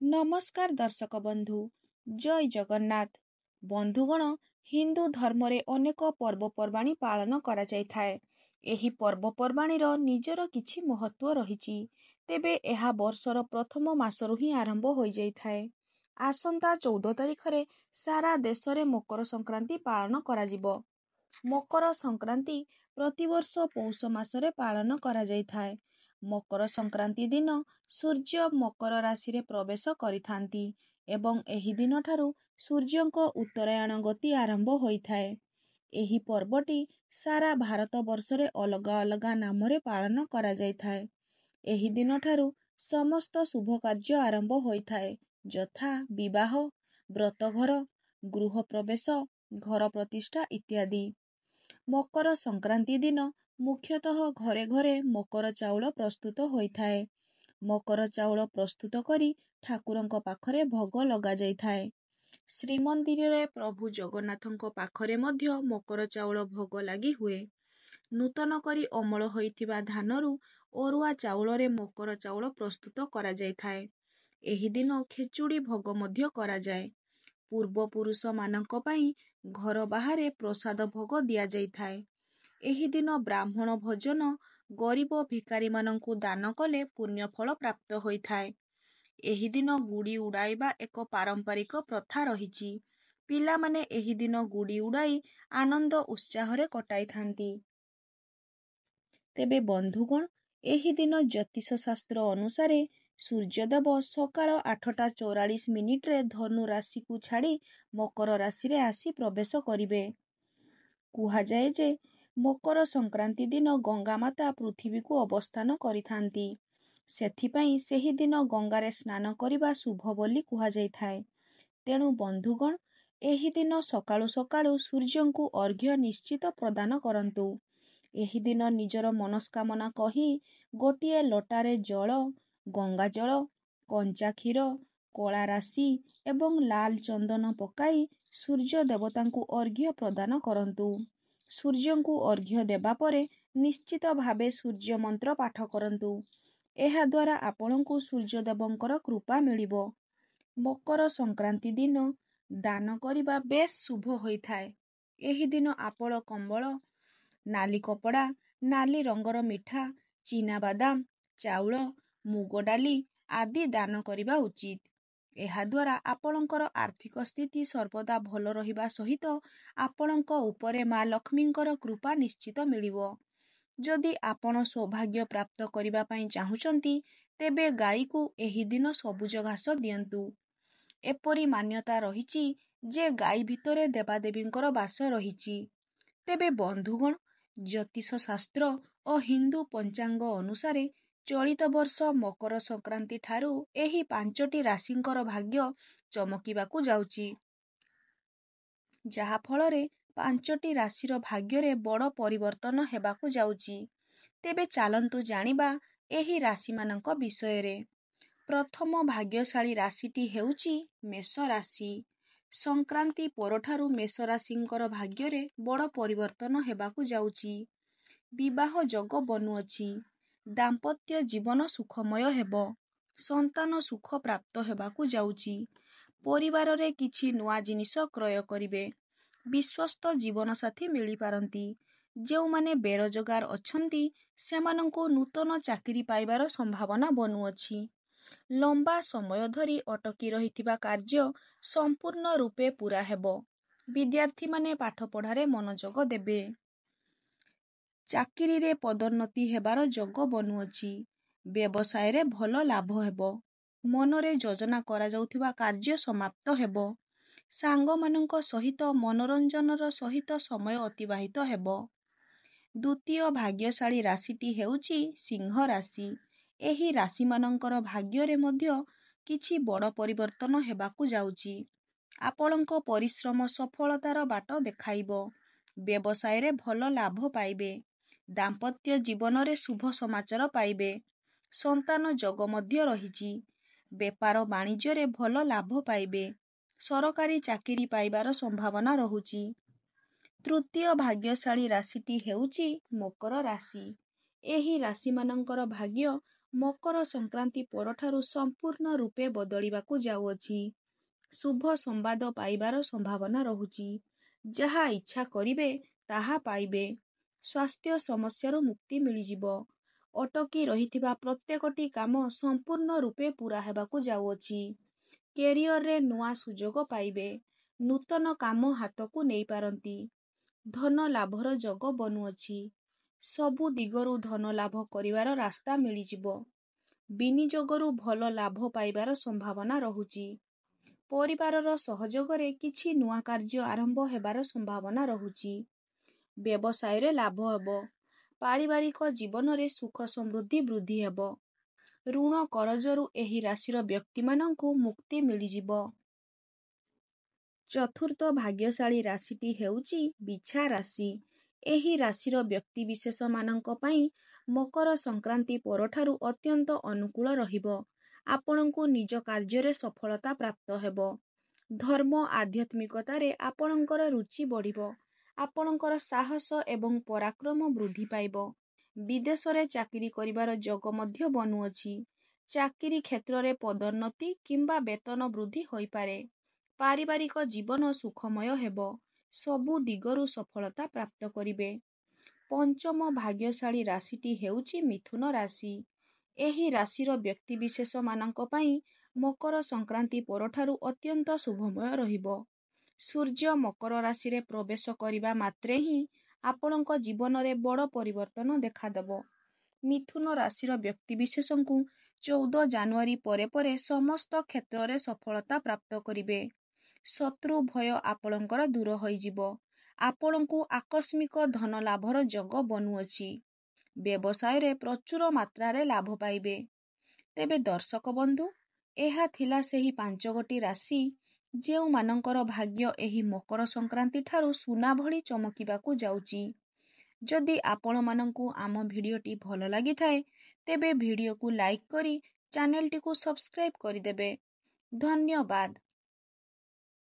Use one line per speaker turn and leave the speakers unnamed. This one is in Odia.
ନମସ୍କାର ଦର୍ଶକ ବନ୍ଧୁ, ଜୟ ଜଗନ୍ନାଥ। ବନ୍ଧୁଗଣ, ହିନ୍ଦୁ ଧର୍ମରେ ଅନେକ ପର୍ବପର୍ବାଣି ପାଳନ କରାଯାଇଥାଏ। ଏହି ପର୍ବପର୍ବାଣିର ନିଜର କିଛି ମହତ୍ତ୍ୱ ରହିଛି। ତେବେ ଏହା ବର୍ଷର ପ୍ରଥମ ମାସରୁ ହିଁ ଆରମ୍ଭ ହୋଇଯାଇଥାଏ। ଆସନ୍ତା 14 ତାରିଖରେ ସାରା ଦେଶରେ ମକର ସଂକ୍ରାନ୍ତି ପାଳନ କରାଯିବ। ମକର ସଂକ୍ରାନ୍ତି ପ୍ରତିବର୍ଷ ପୌଷ ମାସରେ ପାଳନ କରାଯାଇଥାଏ। ମକର ସଂକ୍ରାନ୍ତି ଦିନ ସୂର୍ଯ୍ୟ ମକର ରାଶିରେ ପ୍ରବେଶ କରିଥାନ୍ତି ଏବଂ ଏହି ଦିନଠାରୁ ସୂର୍ଯ୍ୟଙ୍କ ଉତ୍ତରାୟଣ ଗତି ଆରମ୍ଭ ହୋଇଥାଏ। ଏହି ପର୍ବଟି ସାରା ଭାରତ ବର୍ଷରେ ଅଲଗା ଅଲଗା ନାମରେ ପାଳନ କରାଯାଇଥାଏ। ଏହି ଦିନଠାରୁ ସମସ୍ତ ଶୁଭ କାର୍ଯ୍ୟ ଆରମ୍ଭ ହୋଇଥାଏ, ଯଥା ବିବାହ, ବ୍ରତଘର, ଗୃହ ପ୍ରବେଶ, ଘର ପ୍ରତିଷ୍ଠା ଇତ୍ୟାଦି। ମକର ସଂକ୍ରାନ୍ତି ଦିନ ମୁଖ୍ୟତଃ ଘରେ ଘରେ ମକର ଚାଉଳ ପ୍ରସ୍ତୁତ ହୋଇଥାଏ। ମକର ଚାଉଳ ପ୍ରସ୍ତୁତ କରି ଠାକୁରଙ୍କ ପାଖରେ ଭୋଗ ଲଗାଯାଇଥାଏ। ଶ୍ରୀମନ୍ଦିରରେ ପ୍ରଭୁ ଜଗନ୍ନାଥଙ୍କ ପାଖରେ ମଧ୍ୟ ମକର ଚାଉଳ ଭୋଗ ଲାଗି ହୁଏ। ନୂତନ କରି ଅମଳ ହୋଇଥିବା ଧାନରୁ ଅରୁଆ ଚାଉଳରେ ମକର ଚାଉଳ ପ୍ରସ୍ତୁତ କରାଯାଇଥାଏ। ଏହି ଦିନ ଖେଚୁଡ଼ି ଭୋଗ ମଧ୍ୟ କରାଯାଏ। ପୂର୍ବପୁରୁଷମାନଙ୍କ ପାଇଁ ଘର ବାହାରେ ପ୍ରସାଦ ଭୋଗ ଦିଆଯାଇଥାଏ। ଏହି ଦିନ ବ୍ରାହ୍ମଣ ଭୋଜନ, ଗରିବ ଭିକାରୀମାନଙ୍କୁ ଦାନ କଲେ ପୁଣ୍ୟଫଳ ପ୍ରାପ୍ତ ହୋଇଥାଏ। ଏହି ଦିନ ଗୁଡ଼ି ଉଡ଼ାଇବା ଏକ ପାରମ୍ପରିକ ପ୍ରଥା ରହିଛି। ପିଲାମାନେ ଏହି ଦିନ ଗୁଡ଼ି ଉଡ଼ାଇ ଆନନ୍ଦ ଉତ୍ସାହରେ କଟାଇଥାନ୍ତି। ତେବେ ବନ୍ଧୁଗଣ, ଏହି ଦିନ ଜ୍ୟୋତିଷ ଶାସ୍ତ୍ର ଅନୁସାରେ ସୂର୍ଯ୍ୟଦେବ ସକାଳ 8:44 ଧନୁ ରାଶିକୁ ଛାଡ଼ି ମକର ରାଶିରେ ଆସି ପ୍ରବେଶ କରିବେ। କୁହାଯାଏ ଯେ ମକର ସଂକ୍ରାନ୍ତି ଦିନ ଗଙ୍ଗାମାତା ପୃଥିବୀକୁ ଅବସ୍ଥାନ କରିଥାନ୍ତି। ସେଥିପାଇଁ ସେହି ଦିନ ଗଙ୍ଗାରେ ସ୍ନାନ କରିବା ଶୁଭ ବୋଲି କୁହାଯାଇଥାଏ। ତେଣୁ ବନ୍ଧୁଗଣ, ଏହି ଦିନ ସକାଳୁ ସକାଳୁ ସୂର୍ଯ୍ୟଙ୍କୁ ଅର୍ଘ୍ୟ ନିଶ୍ଚିତ ପ୍ରଦାନ କରନ୍ତୁ। ଏହି ଦିନ ନିଜର ମନସ୍କାମନା କହି ଗୋଟିଏ ଲୋଟାରେ ଜଳ, ଗଙ୍ଗା ଜଳ, କଞ୍ଚା କ୍ଷୀର, କଳା ରାଶି ଏବଂ ଲାଲ ଚନ୍ଦନ ପକାଇ ସୂର୍ଯ୍ୟ ଦେବତାଙ୍କୁ ଅର୍ଘ୍ୟ ପ୍ରଦାନ କରନ୍ତୁ। ସୂର୍ଯ୍ୟଙ୍କୁ ଅର୍ଘ୍ୟ ଦେବା ପରେ ନିଶ୍ଚିତ ଭାବେ ସୂର୍ଯ୍ୟ ମନ୍ତ୍ର ପାଠ କରନ୍ତୁ। ଏହାଦ୍ୱାରା ଆପଣଙ୍କୁ ସୂର୍ଯ୍ୟଦେବଙ୍କର କୃପା ମିଳିବ। ମକର ସଂକ୍ରାନ୍ତି ଦିନ ଦାନ କରିବା ବେଶ୍ ଶୁଭ ହୋଇଥାଏ। ଏହି ଦିନ ଆପଳ କମ୍ବଳ, ନାଲି କପଡ଼ା, ନାଲି ରଙ୍ଗର ମିଠା, ଚିନାବାଦାମ, ଚାଉଳ, ମୁଗ ଡାଲି ଆଦି ଦାନ କରିବା ଉଚିତ। ଏହାଦ୍ୱାରା ଆପଣଙ୍କର ଆର୍ଥିକ ସ୍ଥିତି ସର୍ବଦା ଭଲ ରହିବା ସହିତ ଆପଣଙ୍କ ଉପରେ ମା ଲକ୍ଷ୍ମୀଙ୍କର କୃପା ନିଶ୍ଚିତ ମିଳିବ। ଯଦି ଆପଣ ସୌଭାଗ୍ୟ ପ୍ରାପ୍ତ କରିବା ପାଇଁ ଚାହୁଁଛନ୍ତି, ତେବେ ଗାଈକୁ ଏହି ଦିନ ସବୁଜ ଘାସ ଦିଅନ୍ତୁ। ଏପରି ମାନ୍ୟତା ରହିଛି ଯେ ଗାଈ ଭିତରେ ଦେବାଦେବୀଙ୍କର ବାସ ରହିଛି। ତେବେ ବନ୍ଧୁଗଣ, ଜ୍ୟୋତିଷ ଶାସ୍ତ୍ର ଓ ହିନ୍ଦୁ ପଞ୍ଚାଙ୍ଗ ଅନୁସାରେ ଚଳିତ ବର୍ଷ ମକର ସଂକ୍ରାନ୍ତି ଠାରୁ ଏହି 5ଟି ରାଶିଙ୍କର ଭାଗ୍ୟ ଚମକିବାକୁ ଯାଉଛି, ଯାହାଫଳରେ 5ଟି ରାଶିର ଭାଗ୍ୟରେ ବଡ଼ ପରିବର୍ତ୍ତନ ହେବାକୁ ଯାଉଛି। ତେବେ ଚାଲନ୍ତୁ ଜାଣିବା ଏହି ରାଶିମାନଙ୍କ ବିଷୟରେ। ପ୍ରଥମ ଭାଗ୍ୟଶାଳୀ ରାଶିଟି ହେଉଛି ମେଷ ରାଶି। ସଂକ୍ରାନ୍ତି ପରଠାରୁ ମେଷ ରାଶିଙ୍କର ଭାଗ୍ୟରେ ବଡ଼ ପରିବର୍ତ୍ତନ ହେବାକୁ ଯାଉଛି। ବିବାହ ଯୋଗ ବନୁଅଛି। ଦାମ୍ପତ୍ୟ ଜୀବନ ସୁଖମୟ ହେବ। ସନ୍ତାନ ସୁଖ ପ୍ରାପ୍ତ ହେବାକୁ ଯାଉଛି। ପରିବାରରେ କିଛି ନୂଆ ଜିନିଷ କ୍ରୟ କରିବେ। ବିଶ୍ୱସ୍ତ ଜୀବନସାଥୀ ମିଳିପାରନ୍ତି। ଯେଉଁମାନେ ବେରୋଜଗାର ଅଛନ୍ତି, ସେମାନଙ୍କୁ ନୂତନ ଚାକିରି ପାଇବାର ସମ୍ଭାବନା ବନୁଅଛି। ଲମ୍ବା ସମୟ ଧରି ଅଟକି ରହିଥିବା କାର୍ଯ୍ୟ ସମ୍ପୂର୍ଣ୍ଣ ରୂପେ ପୂରା ହେବ। ବିଦ୍ୟାର୍ଥୀମାନେ ପାଠପଢ଼ାରେ ମନୋଯୋଗ ଦେବେ। ଚାକିରିରେ ପଦୋନ୍ନତି ହେବାର ଯୋଗ ବନୁଅଛି। ବ୍ୟବସାୟରେ ଭଲ ଲାଭ ହେବ। ମନରେ ଯୋଜନା କରାଯାଉଥିବା କାର୍ଯ୍ୟ ସମାପ୍ତ ହେବ। ସାଙ୍ଗମାନଙ୍କ ସହିତ ମନୋରଞ୍ଜନର ସହିତ ସମୟ ଅତିବାହିତ ହେବ। ଦ୍ୱିତୀୟ ଭାଗ୍ୟଶାଳୀ ରାଶିଟି ହେଉଛି ସିଂହ ରାଶି। ଏହି ରାଶିମାନଙ୍କର ଭାଗ୍ୟରେ ମଧ୍ୟ କିଛି ବଡ଼ ପରିବର୍ତ୍ତନ ହେବାକୁ ଯାଉଛି। ଆପଣଙ୍କ ପରିଶ୍ରମ ସଫଳତାର ବାଟ ଦେଖାଇବ। ବ୍ୟବସାୟରେ ଭଲ ଲାଭ ପାଇବେ। ଦାମ୍ପତ୍ୟ ଜୀବନରେ ଶୁଭ ସମାଚାର ପାଇବେ। ସନ୍ତାନ ଯୋଗ ମଧ୍ୟ ରହିଛି। ବେପାର ବାଣିଜ୍ୟରେ ଭଲ ଲାଭ ପାଇବେ। ସରକାରୀ ଚାକିରି ପାଇବାର ସମ୍ଭାବନା ରହୁଛି। ତୃତୀୟ ଭାଗ୍ୟଶାଳୀ ରାଶିଟି ହେଉଛି ମକର ରାଶି। ଏହି ରାଶିମାନଙ୍କର ଭାଗ୍ୟ ମକର ସଂକ୍ରାନ୍ତି ପରଠାରୁ ସମ୍ପୂର୍ଣ୍ଣ ରୂପେ ବଦଳିବାକୁ ଯାଉଅଛି। ଶୁଭ ସମ୍ବାଦ ପାଇବାର ସମ୍ଭାବନା ରହୁଛି। ଯାହା ଇଚ୍ଛା କରିବେ ତାହା ପାଇବେ। ସ୍ୱାସ୍ଥ୍ୟ ସମସ୍ୟାରୁ ମୁକ୍ତି ମିଳିଯିବ। ଅଟକି ରହିଥିବା ପ୍ରତ୍ୟେକଟି କାମ ସମ୍ପୂର୍ଣ୍ଣ ରୂପେ ପୂରା ହେବାକୁ ଯାଉଅଛି। କ୍ୟାରିୟରରେ ନୂଆ ସୁଯୋଗ ପାଇବେ। ନୂତନ କାମ ହାତକୁ ନେଇପାରନ୍ତି। ଧନ ଲାଭର ଯୋଗ ବନୁଅଛି। ସବୁ ଦିଗରୁ ଧନ ଲାଭ କରିବାର ରାସ୍ତା ମିଳିଯିବ। ବିନିଯୋଗରୁ ଭଲ ଲାଭ ପାଇବାର ସମ୍ଭାବନା ରହୁଛି। ପରିବାରର ସହଯୋଗରେ କିଛି ନୂଆ କାର୍ଯ୍ୟ ଆରମ୍ଭ ହେବାର ସମ୍ଭାବନା ରହୁଛି। ବ୍ୟବସାୟରେ ଲାଭ ହେବ। ପାରିବାରିକ ଜୀବନରେ ସୁଖ ସମୃଦ୍ଧି ବୃଦ୍ଧି ହେବ। ଋଣ କରଜରୁ ଏହି ରାଶିର ବ୍ୟକ୍ତିମାନଙ୍କୁ ମୁକ୍ତି ମିଳିଯିବ। ଚତୁର୍ଥ ଭାଗ୍ୟଶାଳୀ ରାଶିଟି ହେଉଛି ବିଛା ରାଶି। ଏହି ରାଶିର ବ୍ୟକ୍ତିବିଶେଷମାନଙ୍କ ପାଇଁ ମକର ସଂକ୍ରାନ୍ତି ପରଠାରୁ ଅତ୍ୟନ୍ତ ଅନୁକୂଳ ରହିବ। ଆପଣଙ୍କୁ ନିଜ କାର୍ଯ୍ୟରେ ସଫଳତା ପ୍ରାପ୍ତ ହେବ। ଧର୍ମ ଆଧ୍ୟାତ୍ମିକତାରେ ଆପଣଙ୍କର ରୁଚି ବଢ଼ିବ। ଆପଣଙ୍କର ସାହସ ଏବଂ ପରାକ୍ରମ ବୃଦ୍ଧି ପାଇବ। ବିଦେଶରେ ଚାକିରି କରିବାର ଯୋଗ ମଧ୍ୟ ବନୁଅଛି। ଚାକିରି କ୍ଷେତ୍ରରେ ପଦୋନ୍ନତି କିମ୍ବା ବେତନ ବୃଦ୍ଧି ହୋଇପାରେ। ପାରିବାରିକ ଜୀବନ ସୁଖମୟ ହେବ। ସବୁ ଦିଗରୁ ସଫଳତା ପ୍ରାପ୍ତ କରିବେ। ପଞ୍ଚମ ଭାଗ୍ୟଶାଳୀ ରାଶିଟି ହେଉଛି ମିଥୁନ ରାଶି। ଏହି ରାଶିର ବ୍ୟକ୍ତିବିଶେଷମାନଙ୍କ ପାଇଁ ମକର ସଂକ୍ରାନ୍ତି ପରଠାରୁ ଅତ୍ୟନ୍ତ ଶୁଭମୟ ରହିବ। ସୂର୍ଯ୍ୟ ମକର ରାଶିରେ ପ୍ରବେଶ କରିବା ମାତ୍ରେ ହିଁ ଆପଣଙ୍କ ଜୀବନରେ ବଡ଼ ପରିବର୍ତ୍ତନ ଦେଖାଦେବ। ମିଥୁନ ରାଶିର ବ୍ୟକ୍ତିବିଶେଷଙ୍କୁ 14 ଜାନୁଆରୀ ପରେ ପରେ ସମସ୍ତ କ୍ଷେତ୍ରରେ ସଫଳତା ପ୍ରାପ୍ତ କରିବେ। ଶତ୍ରୁ ଭୟ ଆପଣଙ୍କର ଦୂର ହୋଇଯିବ। ଆପଣଙ୍କୁ ଆକସ୍ମିକ ଧନ ଲାଭର ଯୋଗ ବନୁଅଛି। ବ୍ୟବସାୟରେ ପ୍ରଚୁର ମାତ୍ରାରେ ଲାଭ ପାଇବେ। ତେବେ ଦର୍ଶକ ବନ୍ଧୁ, ଏହା ଥିଲା ସେହି 5ଗୋଟି ରାଶି ଯେଉଁମାନଙ୍କର ଭାଗ୍ୟ ଏହି ମକର ସଂକ୍ରାନ୍ତି ଠାରୁ ସୁନା ଭଳି ଚମକିବାକୁ ଯାଉଛି। ଯଦି ଆପଣମାନଙ୍କୁ ଆମ ଭିଡ଼ିଓଟି ଭଲ ଲାଗିଥାଏ ତେବେ ଭିଡ଼ିଓକୁ ଲାଇକ୍ କରି ଚ୍ୟାନେଲଟିକୁ ସବସ୍କ୍ରାଇବ୍ କରିଦେବେ। ଧନ୍ୟବାଦ।